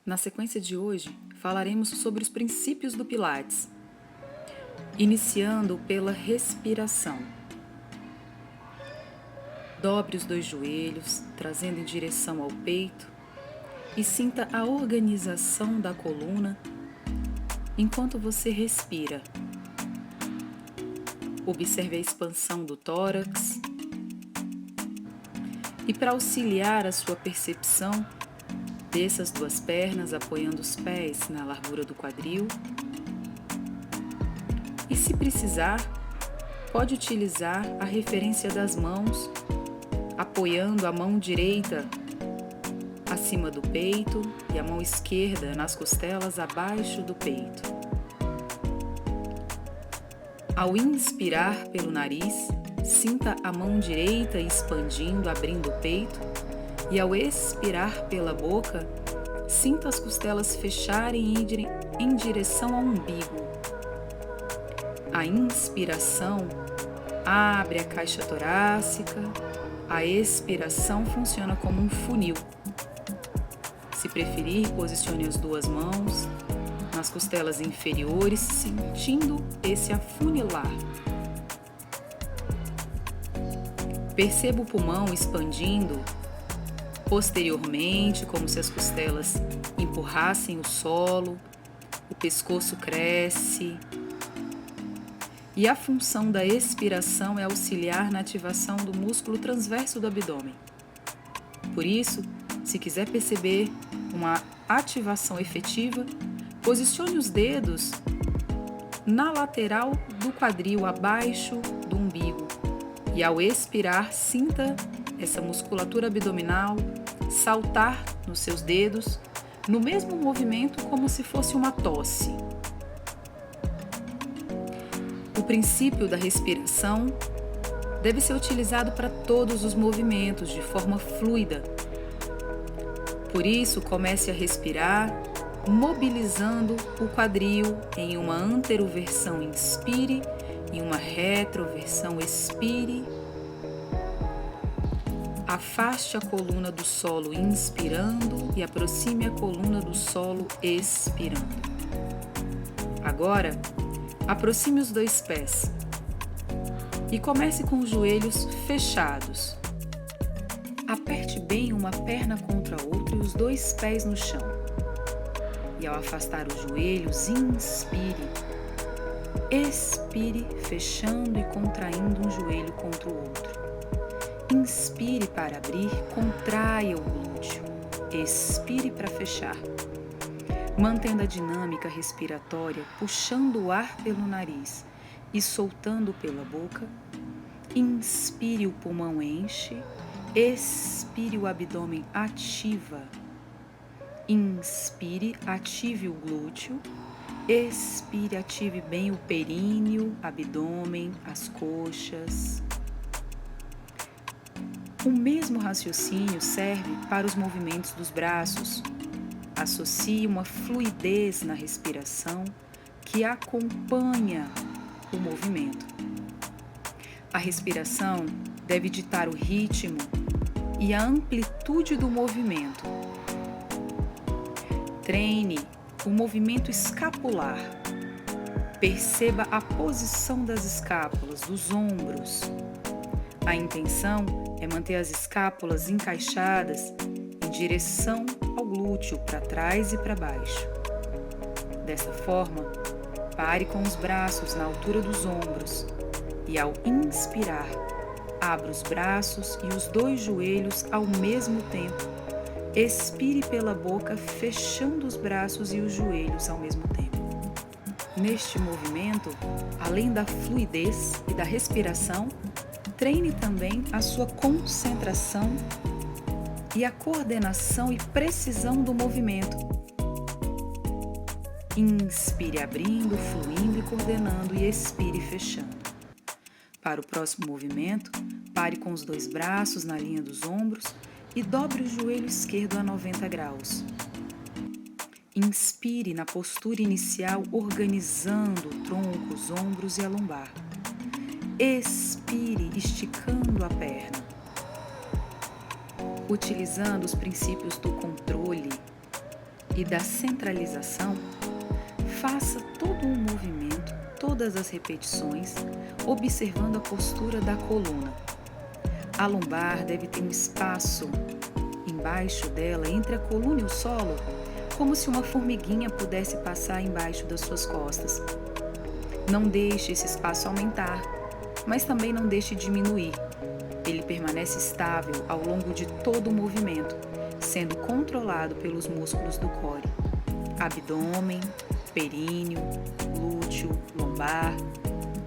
Na sequência de hoje, falaremos sobre os princípios do Pilates, iniciando pela respiração. Dobre os dois joelhos, trazendo em direção ao peito, e sinta a organização da coluna enquanto você respira. Observe a expansão do tórax. E para auxiliar a sua percepção, desça as duas pernas apoiando os pés na largura do quadril. E se precisar, pode utilizar a referência das mãos, apoiando a mão direita acima do peito e a mão esquerda nas costelas abaixo do peito. Ao inspirar pelo nariz, sinta a mão direita expandindo, abrindo o peito, e ao expirar pela boca, sinta as costelas fecharem em direção ao umbigo. A inspiração abre a caixa torácica, a expiração funciona como um funil. Se preferir, posicione as duas mãos nas costelas inferiores, sentindo esse afunilar. Perceba o pulmão expandindo posteriormente, como se as costelas empurrassem o solo, o pescoço cresce. E a função da expiração é auxiliar na ativação do músculo transverso do abdômen. Por isso, se quiser perceber uma ativação efetiva, posicione os dedos na lateral do quadril, abaixo do umbigo. E ao expirar, sinta essa musculatura abdominal saltar nos seus dedos, no mesmo movimento como se fosse uma tosse. O princípio da respiração deve ser utilizado para todos os movimentos de forma fluida. Por isso, comece a respirar, mobilizando o quadril em uma anteroversão, inspire, em uma retroversão, expire. Afaste a coluna do solo inspirando e aproxime a coluna do solo expirando. Agora, aproxime os dois pés e comece com os joelhos fechados. Aperte bem uma perna contra a outra e os dois pés no chão. E ao afastar os joelhos, inspire. Expire, fechando e contraindo um joelho contra o outro. Inspire para abrir, contraia o glúteo. Expire para fechar. Mantendo a dinâmica respiratória, puxando o ar pelo nariz e soltando pela boca. Inspire, o pulmão enche. Expire, o abdômen ativa. Inspire, ative o glúteo. Expire, ative bem o períneo, abdômen, as coxas. O mesmo raciocínio serve para os movimentos dos braços. Associe uma fluidez na respiração que acompanha o movimento. A respiração deve ditar o ritmo e a amplitude do movimento. Treine o movimento escapular. Perceba a posição das escápulas, dos ombros. A intenção é manter as escápulas encaixadas em direção ao glúteo, para trás e para baixo. Dessa forma, pare com os braços na altura dos ombros e, ao inspirar, abra os braços e os dois joelhos ao mesmo tempo. Expire pela boca, fechando os braços e os joelhos ao mesmo tempo. Neste movimento, além da fluidez e da respiração, treine também a sua concentração e a coordenação e precisão do movimento. Inspire abrindo, fluindo e coordenando, e expire fechando. Para o próximo movimento, pare com os dois braços na linha dos ombros e dobre o joelho esquerdo a 90 graus. Inspire na postura inicial, organizando o tronco, os ombros e a lombar. Expire, esticando a perna. Utilizando os princípios do controle, e da centralização, faça todo um movimento, todas as repetições, observando a postura da coluna. A lombar deve ter um espaço embaixo dela, entre a coluna e o solo, como se uma formiguinha pudesse passar embaixo das suas costas. Não deixe esse espaço aumentar, mas também não deixe diminuir. Ele permanece estável ao longo de todo o movimento, sendo controlado pelos músculos do core, abdômen, períneo, glúteo, lombar.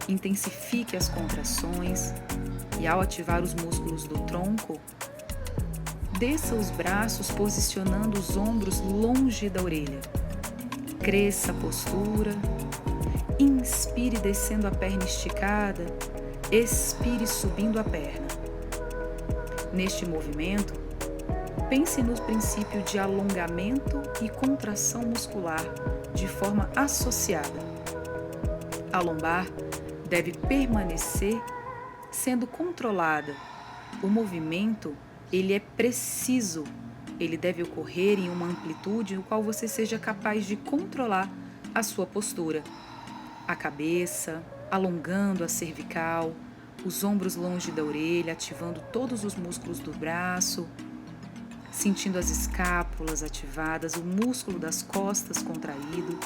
Intensifique as contrações e, ao ativar os músculos do tronco, desça os braços posicionando os ombros longe da orelha. Cresça a postura. Inspire descendo a perna esticada. Expire subindo a perna. Neste movimento, pense no princípio de alongamento e contração muscular de forma associada. A lombar deve permanecer sendo controlada. O movimento, ele é preciso. Ele deve ocorrer em uma amplitude no qual você seja capaz de controlar a sua postura. A cabeça, alongando a cervical, os ombros longe da orelha, ativando todos os músculos do braço, sentindo as escápulas ativadas, o músculo das costas contraído.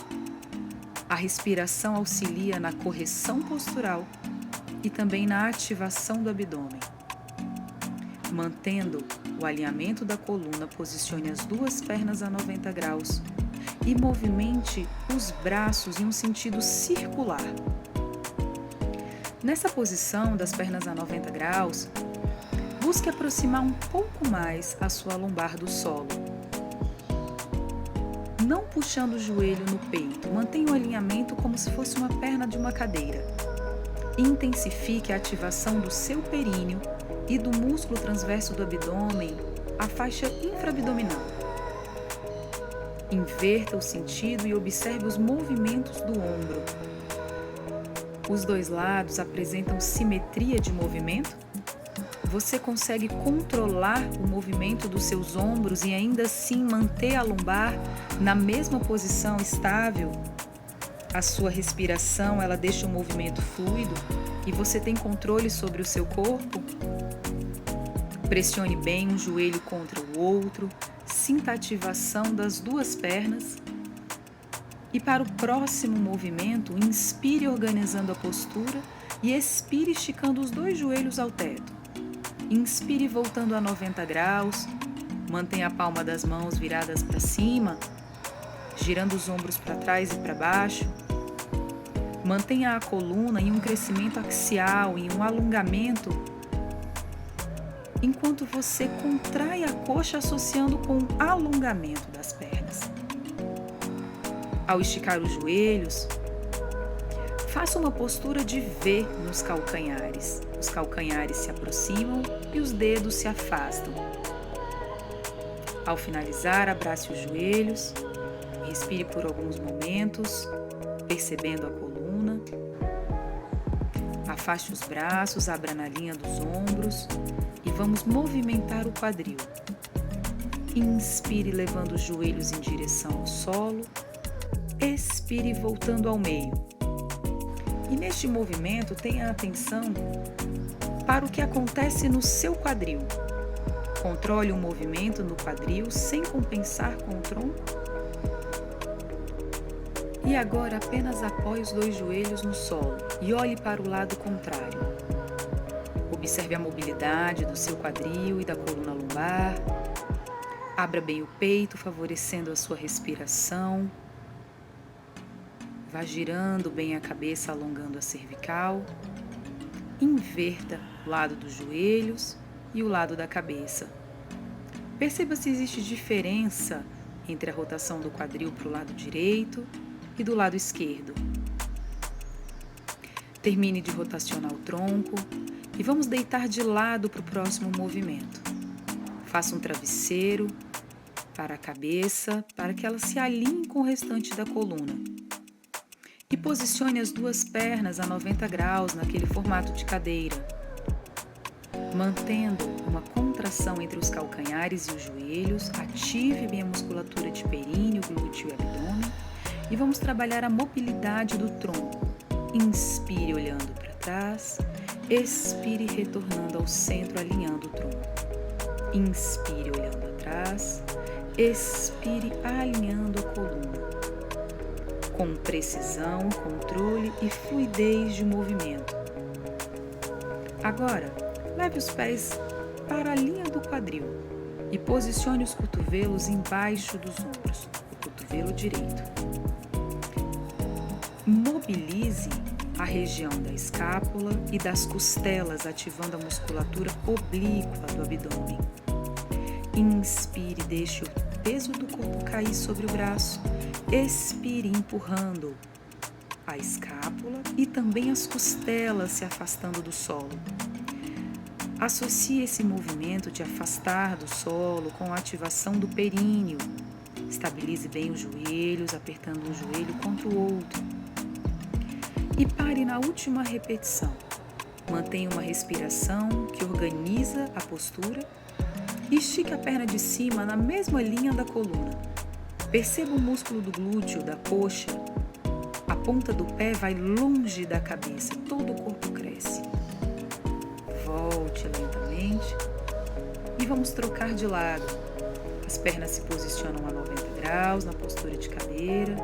A respiração auxilia na correção postural e também na ativação do abdômen. Mantendo o alinhamento da coluna, posicione as duas pernas a 90 graus e movimente os braços em um sentido circular. Nessa posição das pernas a 90 graus, busque aproximar um pouco mais a sua lombar do solo. Não puxando o joelho no peito, mantenha o alinhamento como se fosse uma perna de uma cadeira. Intensifique a ativação do seu períneo e do músculo transverso do abdômen, a faixa infraabdominal. Inverta o sentido e observe os movimentos do ombro. Os dois lados apresentam simetria de movimento? Você consegue controlar o movimento dos seus ombros e ainda assim manter a lombar na mesma posição estável? A sua respiração, ela deixa o movimento fluido e você tem controle sobre o seu corpo? Pressione bem um joelho contra o outro, sinta a ativação das duas pernas. E para o próximo movimento, inspire organizando a postura e expire esticando os dois joelhos ao teto. Inspire voltando a 90 graus, mantenha a palma das mãos viradas para cima, girando os ombros para trás e para baixo. Mantenha a coluna em um crescimento axial, em um alongamento, enquanto você contrai a coxa associando com o alongamento das pernas. Ao esticar os joelhos, faça uma postura de V nos calcanhares. Os calcanhares se aproximam e os dedos se afastam. Ao finalizar, abrace os joelhos, respire por alguns momentos, percebendo a coluna. Afaste os braços, abra na linha dos ombros e vamos movimentar o quadril. Inspire levando os joelhos em direção ao solo. Expire voltando ao meio. E neste movimento, tenha atenção para o que acontece no seu quadril. Controle o movimento no quadril sem compensar com o tronco. E agora apenas apoie os dois joelhos no solo e olhe para o lado contrário. Observe a mobilidade do seu quadril e da coluna lombar. Abra bem o peito, favorecendo a sua respiração. Vá girando bem a cabeça, alongando a cervical. Inverta o lado dos joelhos e o lado da cabeça. Perceba se existe diferença entre a rotação do quadril para o lado direito e do lado esquerdo. Termine de rotacionar o tronco e vamos deitar de lado para o próximo movimento. Faça um travesseiro para a cabeça, para que ela se alinhe com o restante da coluna. E posicione as duas pernas a 90 graus naquele formato de cadeira, mantendo uma contração rotação entre os calcanhares e os joelhos, ative bem a musculatura de períneo, glúteo e abdômen e vamos trabalhar a mobilidade do tronco. Inspire olhando para trás, expire retornando ao centro, alinhando o tronco. Inspire olhando atrás, expire alinhando a coluna. Com precisão, controle e fluidez de movimento. Agora, leve os pés para a linha do quadril e posicione os cotovelos embaixo dos ombros, o cotovelo direito. Mobilize a região da escápula e das costelas, ativando a musculatura oblíqua do abdômen. Inspire, deixe o peso do corpo cair sobre o braço. Expire, empurrando a escápula e também as costelas se afastando do solo. Associe esse movimento de afastar do solo com a ativação do períneo. Estabilize bem os joelhos, apertando um joelho contra o outro. E pare na última repetição. Mantenha uma respiração que organiza a postura e estique a perna de cima na mesma linha da coluna. Perceba o músculo do glúteo, da coxa. A ponta do pé vai longe da cabeça, todo o corpo cresce. Volte lentamente e vamos trocar de lado. As pernas se posicionam a 90 graus na postura de cadeira.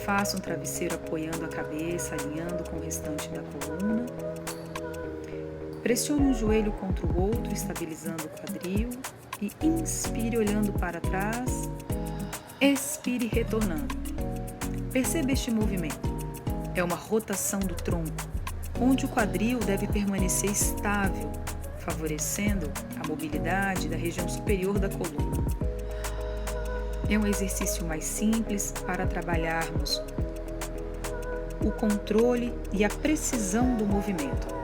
Faça um travesseiro apoiando a cabeça, alinhando com o restante da coluna. Pressione um joelho contra o outro, estabilizando o quadril. E inspire olhando para trás, expire retornando. Perceba este movimento. É uma rotação do tronco, onde o quadril deve permanecer estável, favorecendo a mobilidade da região superior da coluna. É um exercício mais simples para trabalharmos o controle e a precisão do movimento.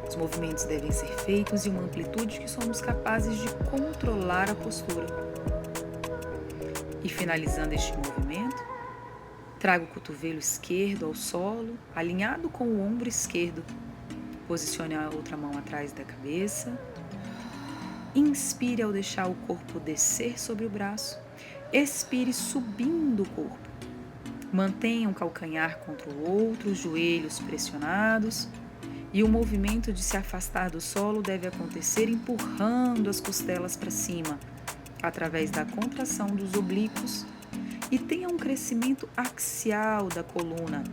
Os movimentos devem ser feitos em uma amplitude que somos capazes de controlar a postura. E finalizando este movimento, traga o cotovelo esquerdo ao solo, alinhado com o ombro esquerdo. Posicione a outra mão atrás da cabeça. Inspire ao deixar o corpo descer sobre o braço. Expire subindo o corpo. Mantenha um calcanhar contra o outro, os joelhos pressionados. E o movimento de se afastar do solo deve acontecer empurrando as costelas para cima, através da contração dos oblíquos, e tenha um crescimento axial da coluna.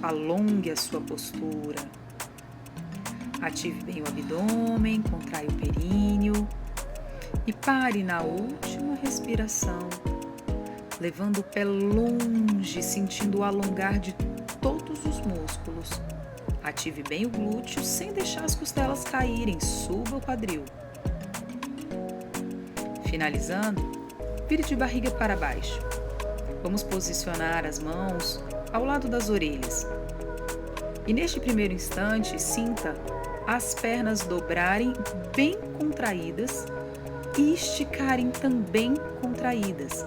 Alongue a sua postura. Ative bem o abdômen, contrai o períneo e pare na última respiração, levando o pé longe, sentindo o alongar de todos os músculos. Ative bem o glúteo sem deixar as costelas caírem, suba o quadril. Finalizando, vire de barriga para baixo. Vamos posicionar as mãos ao lado das orelhas. E neste primeiro instante, sinta as pernas dobrarem bem contraídas e esticarem também contraídas.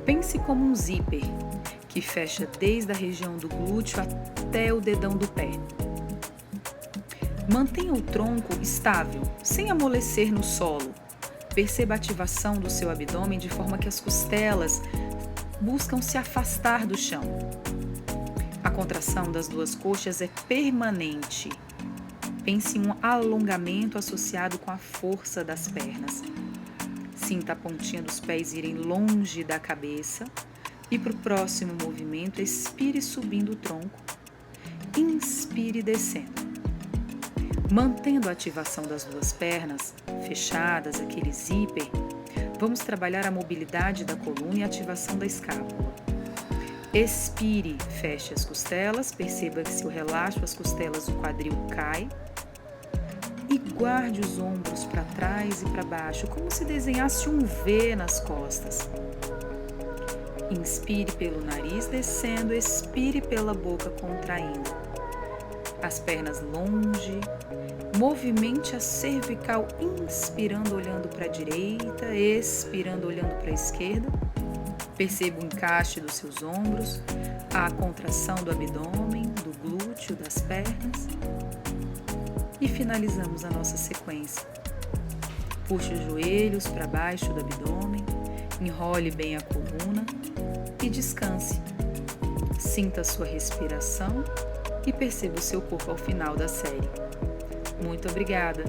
Pense como um zíper que fecha desde a região do glúteo até o dedão do pé. Mantenha o tronco estável, sem amolecer no solo. Perceba a ativação do seu abdômen de forma que as costelas buscam se afastar do chão. A contração das duas coxas é permanente. Pense em um alongamento associado com a força das pernas. Sinta a pontinha dos pés irem longe da cabeça. E para o próximo movimento, expire subindo o tronco, inspire descendo. Mantendo a ativação das duas pernas fechadas, aquele zíper, vamos trabalhar a mobilidade da coluna e a ativação da escápula. Expire, feche as costelas, perceba que se eu relaxo as costelas, o quadril cai. E guarde os ombros para trás e para baixo, como se desenhasse um V nas costas. Inspire pelo nariz descendo, expire pela boca contraindo. As pernas longe, movimente a cervical inspirando olhando para a direita, expirando olhando para a esquerda. Perceba o encaixe dos seus ombros, a contração do abdômen, do glúteo, das pernas. e finalizamos a nossa sequência. Puxe os joelhos para baixo do abdômen, enrole bem a coluna e descanse. Sinta a sua respiração e perceba o seu corpo ao final da série. Muito obrigada!